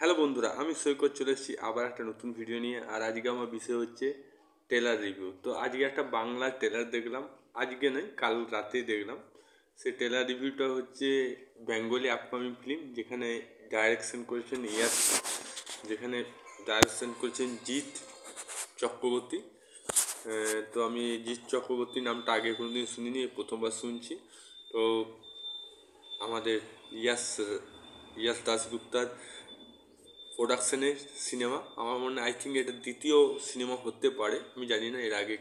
Hello বন্ধুরা, আমি সৈকত চলে এসেছি আবার একটা নতুন ভিডিও নিয়ে। আর আজকে আমার বিষয় হচ্ছে ট্রেলার রিভিউ। তো আজকে একটা বাংলা ট্রেলার দেখলাম, আজকে নয় কাল রাতেই দেখলাম। সেই ট্রেলার রিভিউটা হচ্ছে বেঙ্গলি আপকামিং ফিল্ম, যেখানে ডাইরেকশন করেছেন জিৎ চক্রবর্তী। তো আমি জিৎ চক্রবর্তী নামটা আগে কোনোদিন শুনিনি, প্রথমবার শুনছি। তো আমাদের ইয়াস ইয়াস দাশগুপ্তার প্রোডাকশনের সিনেমা। আমার মনে হয় এটা দ্বিতীয় সিনেমা হতে পারে, আমি জানি না এর আগে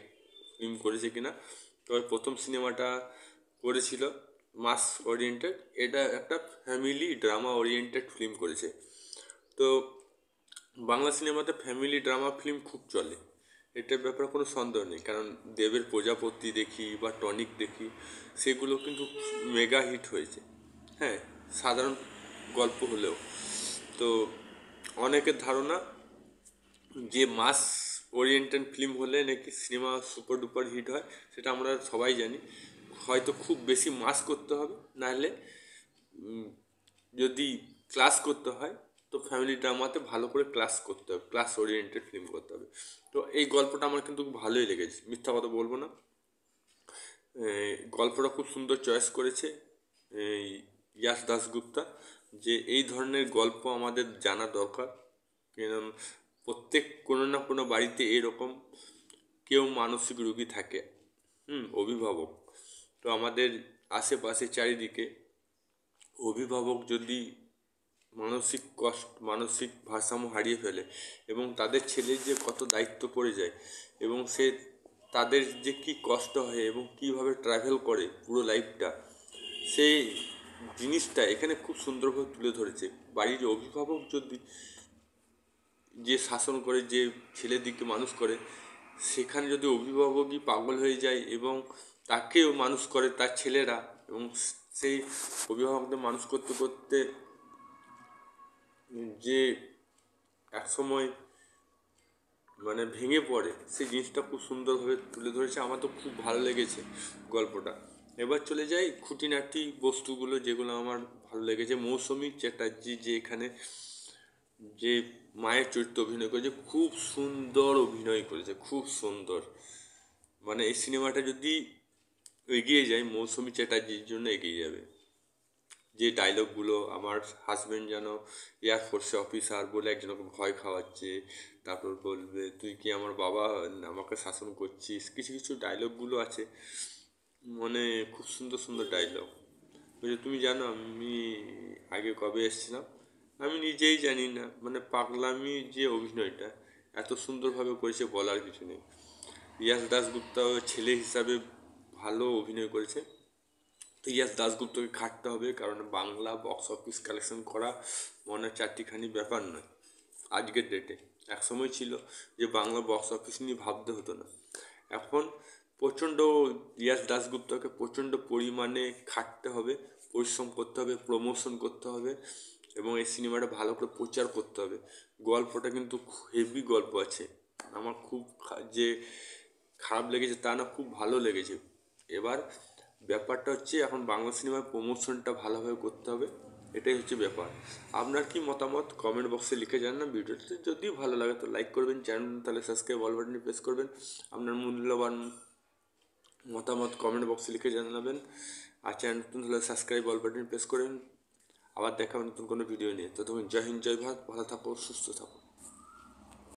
ফিল্ম করেছে কিনা। তবে প্রথম সিনেমাটা করেছিল মাস ওরিয়েন্টেড, এটা একটা ফ্যামিলি ড্রামা ওরিয়েন্টেড ফিল্ম করেছে। তো বাংলা সিনেমাতে ফ্যামিলি ড্রামা ফিল্ম খুব চলে, এটার ব্যাপারে কোনো সন্দেহ নেই। কারণ দেবের প্রজাপতি দেখি বা টনিক দেখি, সেগুলো কিন্তু মেগা হিট হয়েছে। হ্যাঁ, সাধারণ গল্প হলেও। তো অনেকের ধারণা যে মাস ওরিয়েন্টেড ফিল্ম হলে নাকি সিনেমা সুপার ডুপার হিট হয়, সেটা আমরা সবাই জানি। হয়তো খুব বেশি মাস করতে হবে, নাহলে যদি ক্লাস করতে হয় তো ফ্যামিলি ড্রামাতে ভালো করে ক্লাস করতে হবে, ক্লাস ওরিয়েন্টেড ফিল্ম করতে হবে। তো এই গল্পটা আমার কিন্তু ভালোই লেগেছে, মিথ্যা কথা বলবো না। গল্পটা খুব সুন্দর চয়েস করেছে ইয়াশ দাশগুপ্তা, যে এই ধরনের গল্প আমাদের জানা দরকার। কারণ প্রত্যেক কোনো না কোনো বাড়িতে এরকম কেউ মানসিক রোগী থাকে, অভিভাবক। তো আমাদের আশেপাশে চারিদিকে অভিভাবক যদি মানসিক ভারসাম্য হারিয়ে ফেলে এবং তাদের ছেলের যে কত দায়িত্ব পড়ে যায়, এবং সে তাদের যে কি কষ্ট হয় এবং কিভাবে ট্রাভেল করে পুরো লাইফটা, সেই জিনিসটা এখানে খুব সুন্দরভাবে তুলে ধরেছে। বাড়ির অভিভাবক যদি যে শাসন করে, যে ছেলের দিকে মানুষ করে, সেখানে যদি অভিভাবকই পাগল হয়ে যায় এবং তাকেও মানুষ করে তার ছেলেরা, এবং সেই অভিভাবকদের মানুষ করতে করতে যে একসময় মানে ভেঙে পড়ে, সেই জিনিসটা খুব সুন্দরভাবে তুলে ধরেছে। আমার তো খুব ভালো লেগেছে গল্পটা। এবার চলে যাই খুঁটিনাটি বস্তুগুলো যেগুলো আমার ভালো লেগেছে। মৌসুমী চ্যাটার্জি যে এখানে যে মায়ের চরিত্রে অভিনয় করেছে, খুব সুন্দর অভিনয় করেছে, খুব সুন্দর। মানে এই সিনেমাটা যদি এগিয়ে যায়, মৌসুমী চ্যাটার্জির জন্য এগিয়ে যাবে। যে ডায়লগগুলো, আমার হাজব্যান্ড যেন এয়ারফোর্সে অফিসার বলে একজনকে ভয় খাওয়াচ্ছে, তারপর বলবে তুই কি আমার বাবা, আমাকে শাসন করছিস, কিছু কিছু ডায়লগগুলো আছে, মানে খুব সুন্দর সুন্দর ডায়লগ। তুমি জানো আমি আগে কবে এসেছিলাম, আমি নিজেই জানি না। মানে পাগলামি যে অভিনয়টা এত সুন্দরভাবে করেছে বলার কিছু নেই। ইয়াশ দাশগুপ্তা ছেলে হিসাবে ভালো অভিনয় করেছে। তো ইয়াশ দাশগুপ্তকে খাটতে হবে, কারণ বাংলা বক্স অফিস কালেকশন করা মনে চারটিখানি ব্যাপার নয় আজকের ডেটে। এক সময় ছিল যে বাংলা বক্স অফিস নিয়ে ভাবতে হতো না। এখন প্রচণ্ড ইয়াশ দাশগুপ্তকে প্রচণ্ড পরিমাণে খাটতে হবে, পরিশ্রম করতে হবে, প্রমোশন করতে হবে, এবং এই সিনেমাটা ভালো করে প্রচার করতে হবে। গল্পটা কিন্তু হেভি গল্প আছে। আমার খুব যে খারাপ লেগেছে তা না, খুব ভালো লেগেছে। এবার ব্যাপারটা হচ্ছে এখন বাংলা সিনেমার প্রমোশনটা ভালোভাবে করতে হবে, এটাই হচ্ছে ব্যাপার। আপনার কি মতামত কমেন্ট বক্সে লিখে জানান। ভিডিওটি যদি ভালো লাগে তো লাইক করবেন, চ্যানেল তাহলে সাবস্ক্রাইব অল বাটনে প্রেস করবেন। আপনার মূল্যবান মতামত কমেন্ট বক্সে লিখে জানাবেন। আর চ্যানেল নতুন হলে সাবস্ক্রাইব অল বাটনে প্রেস করবেন। আবার দেখা হবে নতুন কোনো ভিডিও নিয়ে। ততক্ষণ জয় হিন্দ, জয় ভারত, ভালো থাকো, সুস্থ থাকো।